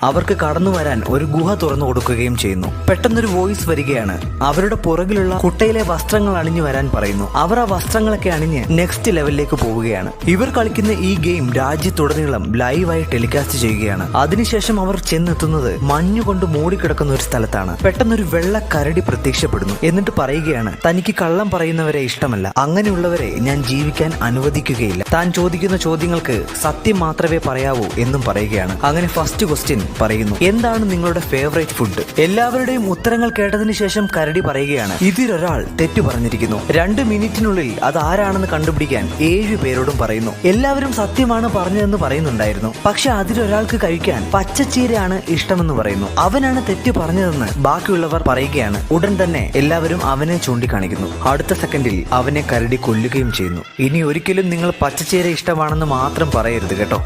അവർക്ക് കടന്നു വരാൻ ഒരു ഗുഹ തുറന്നു കൊടുക്കുകയും ചെയ്യുന്നു. പെട്ടെന്നൊരു വോയിസ് വരികയാണ്. അവരുടെ പുറകിലുള്ള കുട്ടയിലെ വസ്ത്രങ്ങൾ അണിഞ്ഞു വരാൻ പറയുന്നു. അവർ ആ വസ്ത്രങ്ങളൊക്കെ അണിഞ്ഞ് നെക്സ്റ്റ് ലെവലിലേക്ക് പോവുകയാണ്. ഇവർ കളിക്കുന്ന ഈ ഗെയിം രാജ്യത്തുടനീളം ലൈവായി ടെലികാസ്റ്റ് ചെയ്യുകയാണ്. അതിനുശേഷം അവർ ചെന്നെത്തുന്നത് മഞ്ഞുകൊണ്ട് മൂടിക്കിടക്കുന്ന ഒരു സ്ഥലത്താണ്. പെട്ടെന്നൊരു വെള്ള കരടി പ്രത്യക്ഷപ്പെടുന്നു. എന്നിട്ട് പറയുകയാണ്, തനിക്ക് കള്ളം പറയുന്നവരെ ഇഷ്ടമല്ല, അങ്ങനെയുള്ളവരെ ഞാൻ ജീവിക്കാൻ അനുവദിക്കുകയില്ല. താൻ ചോദിക്കുന്ന ചോദ്യങ്ങൾക്ക് സത്യം മാത്രമേ പറയാവൂ എന്നും പറയുകയാണ്. അങ്ങനെ ഫസ്റ്റ് ക്വസ്റ്റ്യൻ പറയുന്നു, എന്താണ് നിങ്ങളുടെ ഫേവറേറ്റ് ഫുഡ്? എല്ലാവരുടെയും ഉത്തരങ്ങൾ കേട്ടതിന് ശേഷം കരടി പറയുകയാണ്, ഇതിലൊരാൾ തെറ്റു പറഞ്ഞിരിക്കുന്നു. 2 മിനിറ്റിനുള്ളിൽ അത് ആരാണെന്ന് കണ്ടുപിടിക്കാൻ 7 പേരോടും പറയുന്നു. എല്ലാവരും സത്യമാണ് പറഞ്ഞതെന്ന് പറയുന്നുണ്ടായിരുന്നു. പക്ഷെ അതിലൊരാൾക്ക് കഴിക്കാൻ പച്ചച്ചീരയാണ് ഇഷ്ടമെന്ന് പറയുന്നു. അവനാണ് തെറ്റ് പറഞ്ഞതെന്ന് ബാക്കിയുള്ളവർ പറയുകയാണ്. ഉടൻ തന്നെ എല്ലാവരും അവനെ ചൂണ്ടിക്കാണിക്കുന്നു. അടുത്ത സെക്കൻഡിൽ അവനെ കരടി കൊല്ലുകയും ചെയ്യുന്നു. ഇനി ഒരിക്കലും നിങ്ങൾ പച്ചച്ചീര ഇഷ്ടമാണെന്ന് മാത്രം പറയരുത് കേട്ടോ.